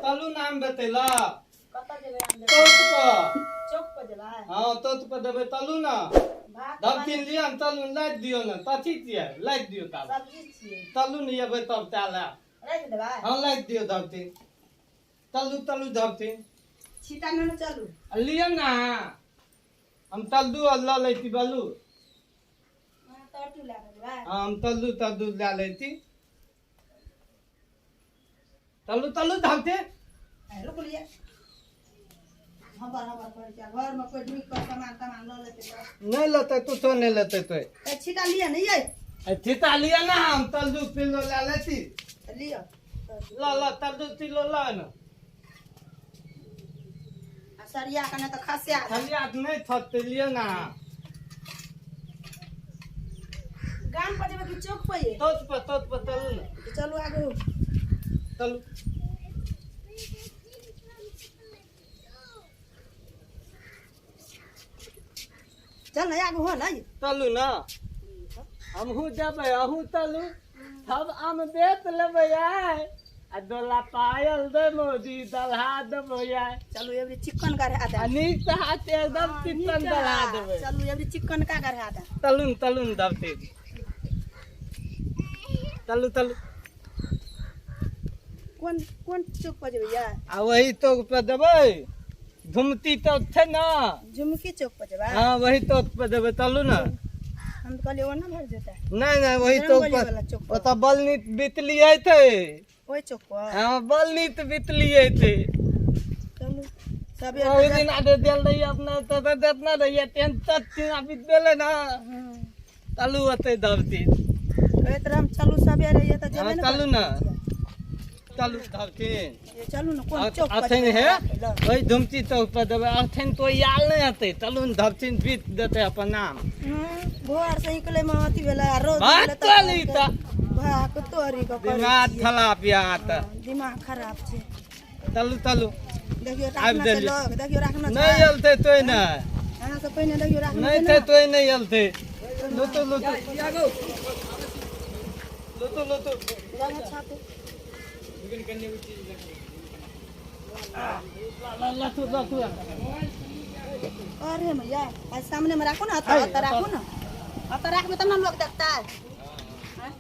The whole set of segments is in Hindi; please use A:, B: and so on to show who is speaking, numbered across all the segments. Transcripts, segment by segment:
A: तलू नाम बतेला
B: कता जेबे आम देबे
A: तोत पर
B: चौक पर जेबे
A: हां तोत पर देबे तलू ना
B: भात
A: दबतिन लिया तलू लाइट दियो ना कथी छियै लाइट दियो तब
B: सब्जी छियै
A: तलू नहीं अबे तब ताला
B: राख देबे
A: हां लाइट दियो दबतिन तलू दबतिन
B: छिटा न चलू
A: लिया ना हम तल्लू अल्लाह लेती बालू
B: तड़तू ला देबे
A: हम तल्लू ला लेती तल्लू धरते
B: रुक लिया हबर कर जा घर में कोई ढुक कर सामान ल लेते
A: नहीं लेते तो नहीं लेते तो
B: ए छिटा लिया नहीं ये
A: चिता लिया ना हम तल्लू किलो ला लेती
B: लिया
A: ला तल्लू किलो ला ना
B: सरिया कने तो खसिया
A: खाली आप नहीं थकते लिया ना
B: गान पर जेबे कि चौक पे ये
A: तोत पर तल्लू ना
B: चलू आगे
A: तल्लू
B: चल ना आगे हो ना
A: तल्लू ना हम हूँ जबे अहू तल्लू सब आम बेच लेबे आय आ डोला पायल दे मोदी दलहा देबे आय
B: चलू एवरी चिकन का रहता है
A: अनीक से हाथ एकदम चिकन दलहा देबे
B: चलू एवरी चिकन का रहता है
A: तलून दबते तल्लू
B: कौन चौक पर जेबे यार
A: आ वही तो पे देबे घुमती तो थे ना
B: झुमकी चौक पर जेबे
A: हाँ वही तो पे देबे तल्लू ना
B: हम तो कहले वो ना भर देता है
A: नहीं वही तो
B: रंगोली वाला चौक पर।
A: ओता बलनीत बीत लिए थे
B: ओए चौक पर
A: हाँ बलनीत बीत लिए थे
B: चलू सब
A: ओही दिन आदे दिल रही अपना तो देतना रही टेंशन अभी देले ना तल्लू अते दबती
B: कहत हम चलू सब रहिए तो जेबे ना
A: चलू ना चलू दबती
B: ये चलू ना कौन चौक पर
A: अथन
B: जेबे?
A: है वही धुमती चौक पर देबे अथन तो याल नहीं आते चलू धबतीन बीत देते अपन नाम
B: भोर से निकले में अथी भेला रोज
A: बात चली ता
B: भाग तोरी को
A: दिमाग खराब यहाँ त
B: दिमाग खराब छे
A: तल्लू
B: देखियो
A: आबि
B: राखना से
A: देली।
B: लोग देखियो राखना
A: नहीं अलते तोय ना
B: हां से पहले देखियो राखना
A: नहीं थे तोय नहीं अलते लुतु
B: जाना छापे
A: लतु
B: अरे भैया आज सामने में राखो ना तो राखो ना तो राख में तब ना लोग देखता है हाँ?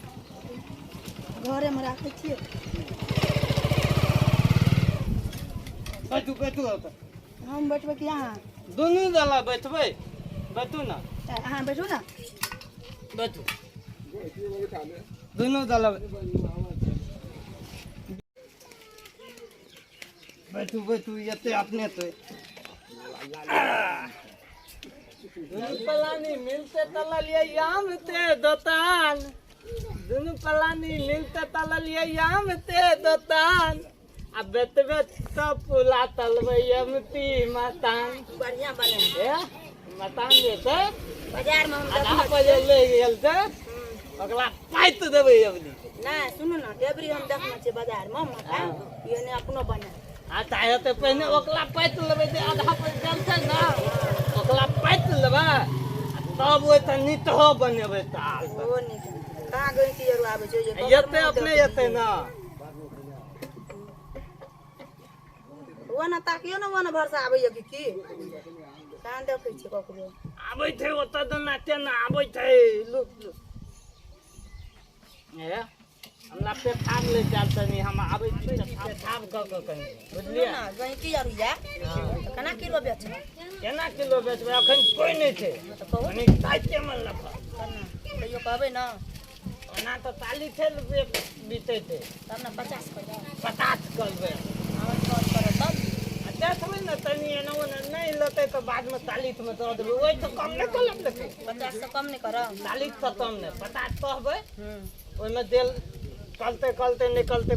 B: घरे में राखे छिए
A: बैठू आता
B: हम बैठबे कि यहाँ
A: दोनों दला बैठबै बैठू ना
B: हाँ बैठू ना
A: बैठू दोनों दला बैठू ये अपने तो दोनों पलानी मिलते तला लिए याम ते दोतान दोनों पलानी मिलते तला लिए याम ते दोतान अब बेतबे सब पुला तलबे यमती मतान
B: बढ़िया बने
A: ए मतान जे छै
B: बाजार में हम
A: आधा बजे ले गेल छै ओकरा पाइत देबै अबनी
B: नहीं सुनो ना डेबरी हम देखना छे बाजार में मता ये ने अपनो बना
A: आ चाहे तो पहले ओकला पाइत लेबै जे आधा पर गेल छै ना ओकला पाइत लेबै तब ओइ त निटहो बनेबै ताल
B: वो नहीं कहां गई की जरूर आवे छै
A: येते अपने येते ना
B: वो ना ताकियो ना वो ना भरसा आवे की कान देखै छी ककरो
A: आबै छै ओत त नाचे ना आबै छै लुक ए हमरा पेठाब ले जाल तनी हम आबै छी पेठाब क कहीं बुझलियै
B: ना गई की जरूर या केना किलो बेच
A: केना किलो बेचबै अखन कोई नहीं छै
B: तो कहू
A: कनी साइते में लखा
B: केना तैयो कहबै ना
A: ओना तो 40 रुपए बीते छै
B: तब ना 50 कर दो
A: 50 करबै
B: हम कौन करे तब
A: देखबै न तनी एना ओना नहीं लेतै तो बाद में 40 में दऽ देबै ओइ तो कम नहीं कर लेतै
B: 50 से कम नहीं करब
A: 40 से कम नहीं 50 कहबै ओइमे देल कलते निकलते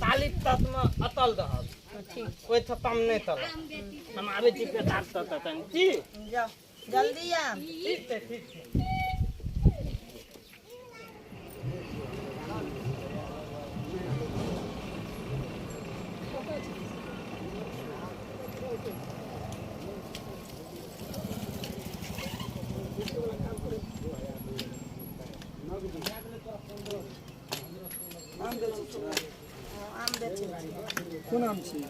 A: 40 तक में अतल रहत
B: ठीक
A: कोई तो कम नहीं करब हम आबै छी पेटार तक तनी की
B: जाओ जल्दी आ
A: ठीक छै
B: आम बेचे
C: कोन आम छै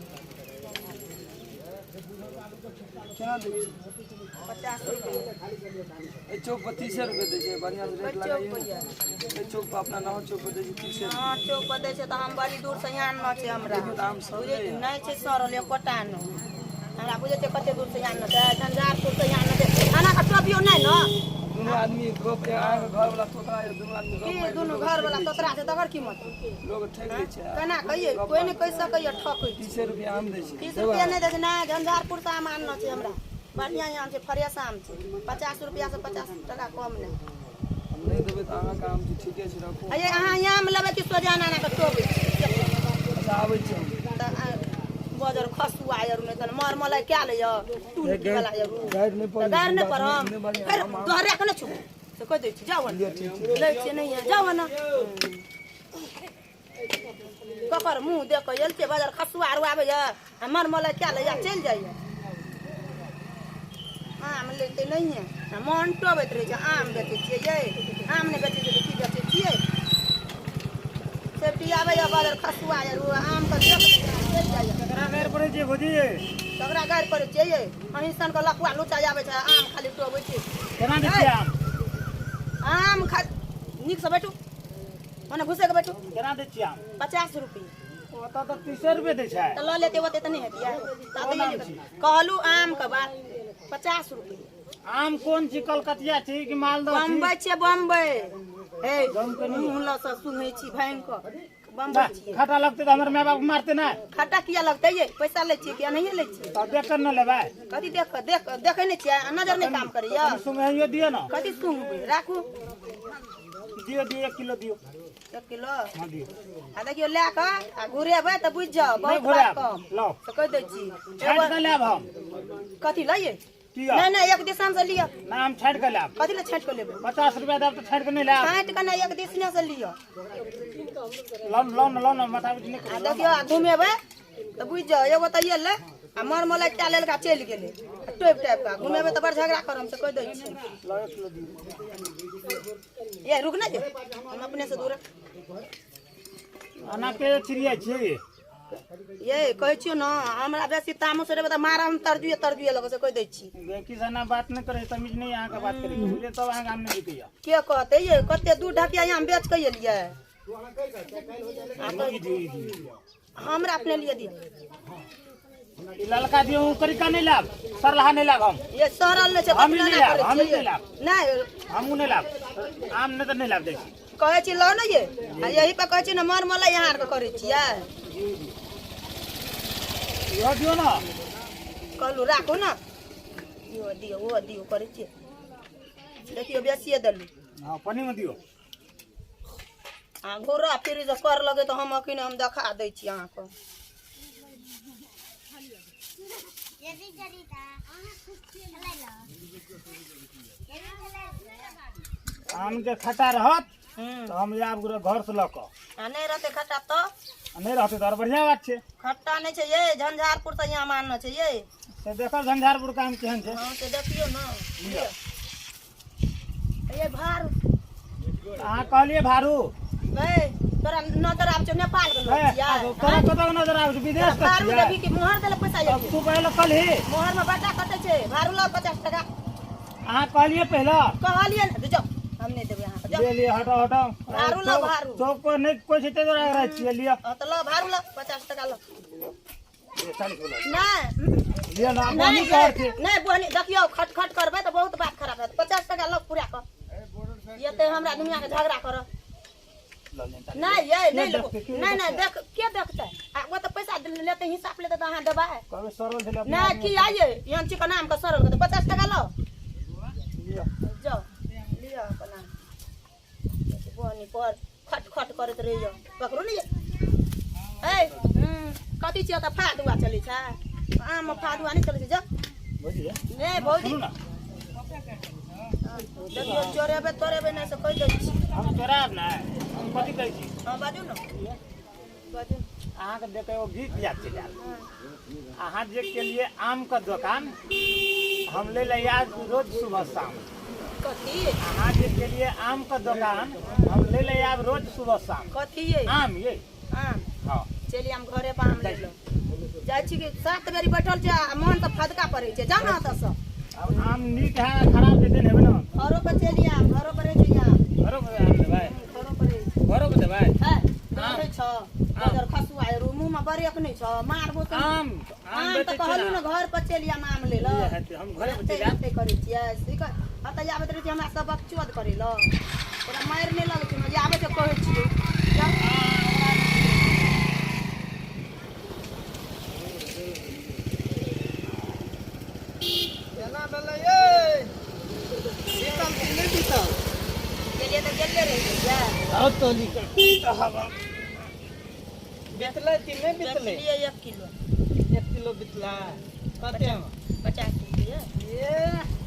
C: केना दै छै
B: 50 रुपये
C: ए चौक पर 30 रुपए दै छै बढ़िया से रेट लगाइए ए चौक पर अपना नाव चौक पर दै छै 30 रुपए
B: हाँ चौक पर दै छै तऽ हम बड़ी दूर से यहाँ आनना छै हमरा
C: आम सब
B: नहीं छै सरल एकोटा न हमरा बुझे छै कते दूर से यहाँ आनना छै झंझारपुर से यहाँ आनना छै खाना का टोपियो नहीं न
C: दुनू आदमी गप आगे घर वाला तोतरा दुनू आदमी
B: की
C: गप
B: दुनू घर वाला तोतरा छै तकर कीमत
C: लोग ठग लै छै
B: केना कहिए कोई नहीं कह सकैए ठकै
C: 30 रुपए आम दै छै
B: 30 रुपया नहीं दै छै नहीं झंझारपुर से आम आनना छै हमरा बढ़िया आम छै फ्रेश आम छै 50 रुपया से 50 टका कम नहीं
C: हम नहीं देबै तऽ अहाँके आम छै ठीके छै रखू
B: अये अहाँ आम लेबै कि सोजाना ना के टोबै
C: अच्छा आबै छै
B: बजर खसुआ यार नहीं त मर मलाई क्या ले तू वाला यार
C: गाइड नहीं पर
B: गार ने पर हम फिर तोहरे के न छु से कह दै छी जाओ ले छी नहीं है जाओ ना ककर मुंह देख के एल के बाजार खसुआ आर आवे या मर मलाई क्या ले या चल जाइए आम लेते नहीं है मन टोबैत रहे छै आम बेचे छियै ये आम नहीं बेचे छै की बेचे छियै सेफ्टी आवे या बाजार खसुआ यार आम का देख चल जाइए
A: ककरा गार पड़े छै भौजी
B: तगड़ा गाड़ पर चाहिए अहिसन के लखुआ लुचा जावे छै आम खाली टोबै छै
A: केना दै छियै
B: आम खा नीक से बैठू मने घुसे के बैठू
A: केना दै छियै
B: 50 रुपये
A: ओतऽ तऽ 30 रुपए दै छै
B: तो ल लेते होते त नहीं हेतिया कहलू आम के बात 50 रुपये
A: आम कोन छी कलकतिया छी कि मालदह छी
B: बम्बई छै बम्बई हे मुंह ल से सुनै छी भाइन को बम्बई छी
A: खट्टा लगते तऽ हमर माय बाप मारते ना
B: खट्टा किया लगतै ये पैसा ले छी कि नहीं ले छी
A: तऽ देख कर न लेबै
B: कथी देखे नहीं छियै नजर नहीं काम करैया
A: सुंघाइयो दियो न
B: कथी सुनबै राखू
A: दियो 1 किलो दियो
B: 1 किलो
A: हां दियो
B: आ देखियो ले के आ घुरेबै त बुझ जाओ बहुत
A: घुराएब।
B: बात कम
A: लो
B: तो कह दै छी
A: छाँट के लेब हम
B: कथी लइए
A: दियो
B: नहीं नहीं एक दिसन से लियो
A: नाम छाँट के लेब
B: कथी ले छाँट के लेबै
A: 50 रुपया देब तऽ छाँट के नहीं लेब
B: छाँट के नहीं एक दिसने से लियो
A: लोन माथा बिच
B: आ देखियो आ घुमेबै तो बुझ जाओ एगो त ये ले आ मर मलाई टा लेल का चल गेले टोप टाइप का घुमेबै त बड़ झगड़ा करम से कह दै छी
A: लो 1 किलो दियो
B: ये रुक ना दे हम अपने से दूर
A: अना के चिड़िया छी
B: ये कहै छियो न हमरा बेसी तामस रे त मारा हम तरजुए लगे से कह दै छी
A: बेकी सना बात न करे तमीज नहीं यहाँ का बात करे बोले तब अहाँ काम नहीं दिया
B: के कहते ये कते दूध ढकिया यहाँ बेच के एलिए हमरा अपने लिए दिया
A: ई ललका दियो करी का नहीं लाभ सरलहा नहीं लाभ हम
B: ये सरल में से
A: हम
B: कतना
A: नहीं
B: ना
A: लाभ हम
B: करे
A: नहीं
B: छियै
A: लाभ
B: नहीं
A: हमू नहीं लाभ आम नहीं तो नहीं लाभ देखी
B: कहै छी लो न ये आ यही पे कहै छी न मर मला यहाँ के करे छियै
A: यो दियो ना
B: कहलू राखू न यो दियो वो दियो करे छियै देखियो बेसिए देलू
A: हां पानी में दियो
B: आ घोरा फिर जे कर लगे तो हम अखिने हम देखा दै छी अहाँ को
A: आम के खट्टा रहत तो हम आब घर से लक
B: आ नहीं रहते खट्टा तो
A: नहीं रहते तो और बढ़िया बात छे
B: खट्टा नहीं छै ये झंझारपुर से यहाँ मानना छै ये
A: से देखो झंझारपुर का आम केहन छे
B: हाँ से देखियो न ये भार
A: अहाँ कहलिए भारू
B: ए तोरा नजर आब छै नेपाल के लोग छियै
A: तोरा कतौ नजर आबै छै विदेश के
B: भारू
A: छियै
B: देबी कि मोहर देले पैसा
A: अब
B: ये
A: तू पहले कल ही
B: मोहर में बटा कटे छै भारू लो 50 टका
A: अहाँ कहलिए पहले
B: कहलिए न जाओ हम नहीं देबे अहाँ के जाओ
A: ले लिए हटाओ हटाओ
B: भारू लो भारू
A: चौक पर नहीं कोई छिटे तो रह छिए लियो
B: तो लो भारू लो 50 टका लो
A: ये 40 बोला
B: नहीं
A: लियो ना पानी कर के
B: नहीं बोनी देखियो खट खट करबे तो बहुत बात खराब है 50 टका लो पूरा कर ये ते हमरा दुनिया के झगड़ा कर नहीं ये नहीं लो नहीं नहीं देख के देखते आ वो तो पैसा लेते हिसाब लेते तो अहाँ देबा
A: कबे सरल छले अपना
B: नहीं की आइए यहाँ चिकन नाम का सरल कर 50 टका लो
A: लियो
B: जाओ लियो अपना बोनी पर खट खट करत रहियो पकड़ू नहीं ए कथी छियै त फादुआ चलै छै आम में फादुआ नहीं चलै छै जा
A: बुझिए
B: नहीं भौजी
A: सुनू ना
B: देखियो चोरेबे तोरेबे नहीं से कह दै छी
A: हम चोराब ना हम कथी कहै छी
B: हां बाजू न बाजू
A: अहाँ के देखे वो गीत याद छै डाल अहाँ जे के लिए आम का दुकान हम ले ले आज रोज सुबह शाम
B: कथी
A: अहाँ जे के लिए आम का दुकान हम ले ले आब रोज सुबह शाम
B: कथी ये
A: आम ये
B: आम
A: हाँ
B: चलिए हम घरे पर आम ले लो जाइ छी कि 7 बेरी बैठल छै आ मन तऽ फदका पड़ै छै जान न त सब
D: आम नीक है खराब दे देन हेबे न
B: घरो पर चली आ घरो पर छै या
D: घरो पे आम देबै
B: घरो पर
D: घरो पे देबै
B: है डरे छ बजर खसुआ रो मुंह में बरेक नै छ मारबो त
D: आम
B: आम त कहलु न घर पर चली आ आम ले ल
D: हम घरे पे जा
B: ते करै छियै सिक अत आबैत रहै छै हमरा सब बकचोद करे ल ओरा मार नै लगै छै जे आबै छै कहै छियै
A: केना भेलै ये बीतल कि नहि बीतल
B: गेलिए त गेले रहि छै
A: आओ तो निकल हवा बीतले कि नहीं बीतले
B: लिए 1 किलो
A: 1 किलो बीतला कते में
B: 50 रुपया
A: ये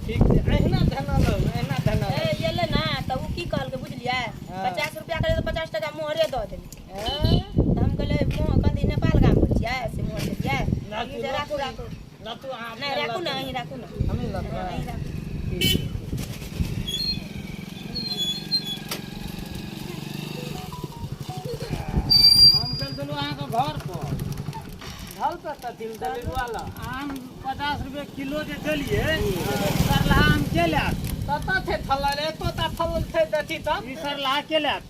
A: ठीक है अहिना धना लो अहिना धना
B: ए येले ना त उ की कहल के बुझलियै 50 रुपया करे त 50 टका मोहरे द देली त हम कहले मोह कथि नेपाल गाम छियै से मोहर देलियै ई राखू राखू
A: ना तू आ
B: नहीं राखू ना यहीं राखू ना
A: हमें लगा
B: यहीं राखू
D: हम चल देलु अहाँ के घर पर
A: ढल पे त दिल दलिल वाला
D: आम 50 रुपए किलो जे देलिए सरला आम के लात
A: तता थे थला रे तो ता फल थे दथी त
D: ई सरला के लात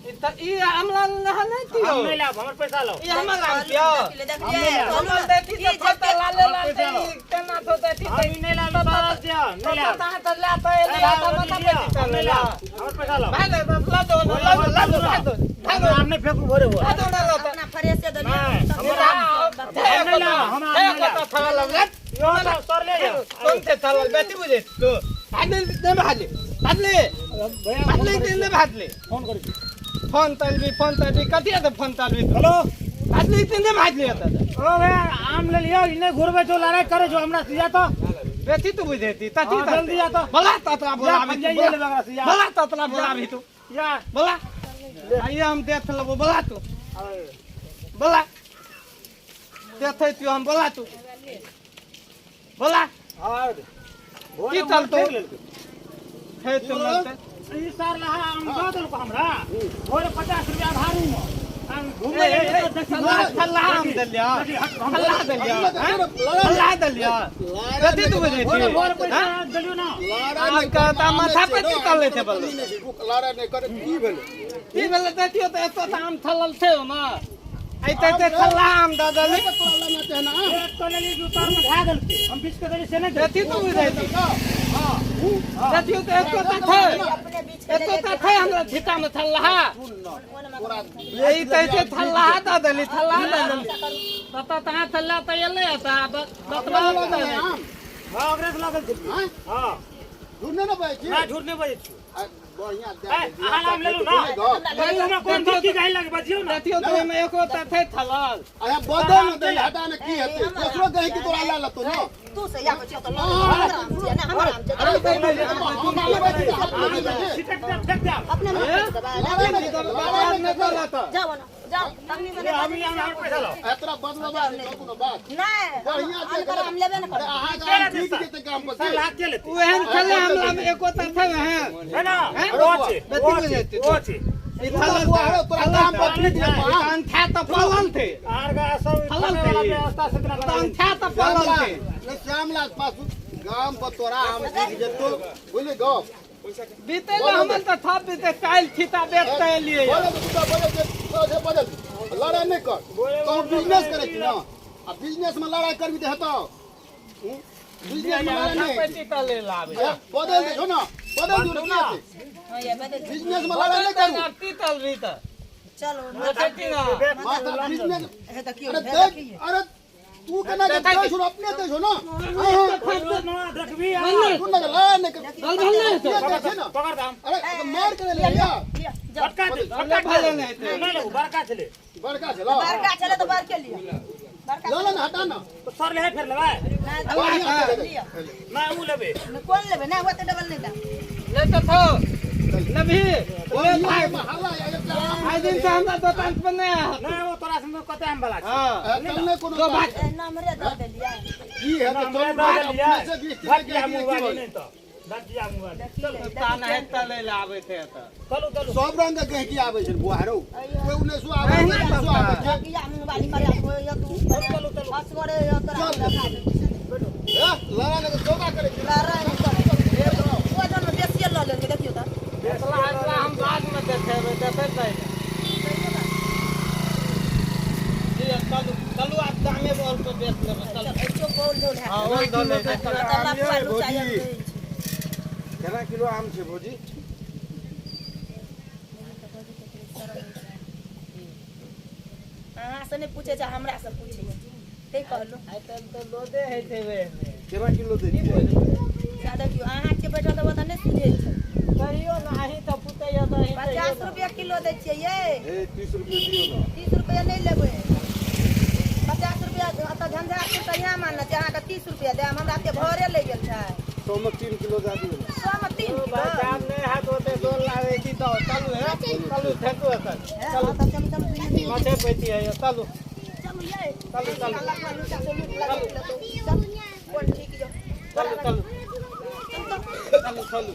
A: ई हमला नहीं दियो
D: हम नहीं लाब हमर पैसा लो
A: ई हमला लाग दियो हमला देती त फटा लाले लाते केना तो देती
D: हम नहीं लाब बात दिया नहीं लाब
A: ता त लाते ले त मत बेटी त ले ला
D: हमर पैसा लो
A: भाई ला दो ला दो
D: हम आम नहीं फेंकू भरे हो
A: ला दो ना लो
B: अपना फरेस से दलिया
D: हम नहीं लाब हम आम नहीं लाब
A: थला लग
D: यो लो सर ले जा
A: कौन से थला बेटी बुझे तो भादले दे भादले भादले दे भादले
D: फोन कर
A: फोन तलबी कथि त फोन तलबी
D: हेलो
A: भादले दे भादले त
D: ओ बे आम ले लियो इने घुरबे जो लड़ाई करे जो हमरा सिया तो
A: बेटी तो बुझेती तथी
D: हाँ, जल्दी आ तो।
A: बोला ततला बोला भी
D: या, ये ले लगा से, या।
A: बोला ततला बोला भी तू
D: या
A: बोला आइए हम देख लेबो बोला तू बोला देखे तू हम बोला तू बोला
D: और
A: की चलतो है तू मिलते
D: ई सार लहा आम दो दल को हमरा और 50 रुपया भारू हम घूमे तो देखी
A: थल्ला हम दलिया थल्ला दलिया थल्ला दलिया कथी तू बुझे छी
D: और पैसा दलियो ना
A: आज का ता माथा पे तू कर लेते बोल
E: लारा नहीं करे की भेले
A: की भेले देखियो त एतो त आम थलल छे ना ऐते ते थल्ला आम द दली
E: लारा ना चाहे ना
D: एक तो ले ली उतार में ढा दल के हम बीच के दली से नहीं
A: कथी तू बुझे छी हां देखियो त एतो त थे
B: अपने बीच
A: एतो त थे हमरा झिटा में थल्ला यही तैसे थल्ला द दली थल्ला द दली तत ता थल्ला त येले ता बतवा
D: हां अग्रेस लागल थी हां
E: ढूंढने ना पाए
D: ना झूठ नहीं बजे
E: बढ़िया
D: ए आराम ले लो ना भाई हम कौन धक्की गाय लगे बजियो ना
A: देखियो तो में एको त थे थलल
E: आया बदल दे हटा ने की हेते दूसरो कहीं की तोरा ला तो ना
B: तू से या बच्चा तो हमरा
D: सिटक फेंक दे
B: अपने में
E: लारा नहीं
A: बाहर निकल आता
B: जाओ ना जाओ तमनी से
D: हम यहाँ पैसा लो
E: एतरा बदलवा कोनो बात
B: नहीं
E: बढ़िया
B: अंतर हम लेबे न कर
E: आहा का ठीक जेते काम पर
D: सर लाग के लेते
A: ओहन थले हमला में एको त थे हैं
D: है ना
A: हैं?
D: रोचे
A: बेटी बुझेती तू।
D: रोचे
A: ई थलल
E: तोरा काम पर ठीक है
A: कान था त पलल थे
D: आर का सब
A: हलल
D: वाला
A: थे।
D: व्यवस्था से इतना
A: कान था त पलल थे
E: श्यामलाल पास गांव पर तोरा हम ठीक जेतो बोले गो
A: बीते ल हमन त था बीते काल थीता बेचते लिए
E: बोले बदल लड़ाई नहीं कर तो बिजनेस करे छी ना आ बिजनेस में लड़ाई करबी त हेतो बिजनेस में लड़ाई नहीं
A: पेटी त ले लावे
E: बदल दे छो ना बदल दो ना
B: हां ये बदल
E: बिजनेस में लड़ाई नहीं करू
A: ती तल री त
B: चलो
A: देखती ना
E: माता बिजनेस
B: है त की
E: अरे देख अरे तू केना के देख सुन अपने देख ना
D: देखबी
E: तू ना लड़ाई नहीं कर
A: चल भल नहीं तो
E: देख ना
D: पकड़ दाम
E: अरे मार के ले या
D: फटका दे
A: भले भले नहीं थे
D: नहीं लो बड़का चले
E: बड़का चला
B: बड़का चले तो बार के लिए बड़का
E: लो ना हटा ना
D: तो सर ले फिर लेबे
B: ना तो लिया
D: मैं ऊ लेबे
B: कौन लेबे ना वो तो डबल नहीं था
A: ले तो थो नबी
E: ओए भाई हल्ला या
A: आज दिन से हमरा दुकान पर नहीं आया
D: नहीं वो तोरा से कते हम वाला
A: हां
E: कल कोनो बात
B: नाम रे दे दिया
E: की है तो
D: मैं
E: तुम
D: दे लिया
E: अपने से 20
D: भाग गया हम वाली नहीं तो दतिया मोबाइल
A: ताना है तले लावे थे त
D: चलो चलो
E: सब रंग के गहकी आवे छै बुआरो कोई 1900 आवे 1900 आवे छै
B: किया मोबाइल करे कोई या तू
D: चलो चलो
B: पासवर्ड या करा
E: लड़ा लगे चौका करे छै
B: लड़ा वो जन देसी ल लेंगे देखियो त
A: देखला एकला हम बाद में देखेबे देखे पहले जी चलो चलो आप दामे बोल पे बेच लेबे चल
B: जो बोल दो है
A: हां बोल दो ले
E: केना किलो आम छै भौजी
B: हां से नहीं पूछे छ हमरा से पूछे ते कहलो
A: आई त लोदे है देवे
E: केना किलो दै छियै
B: ज्यादा क्यों अहाँ के बेटा देबो त नहीं सुझे छै
A: कहियो नाही त पुते या त
B: 50 रुपया किलो दै छियै ये
E: ए 30 रुपया दियौ ना
B: 30 रुपया नहीं लेबै 50 रुपया त झंझारपुर त यहाँ मानना छै अहाँ के 30 रुपया दे हमरा के भरे ले गेल छै
E: 100 में 3 किलो दे दियौ ना
B: 100 में 3
A: भाई दाम नहीं हाथ होते दोल लावे की तो चलो है चलो फेंको है
B: चलो तब चलो
A: माथे पैती है चलो
B: चलो ये
A: चलो चलो
B: कौन ठीक जो
A: चलो चलो चलो चलो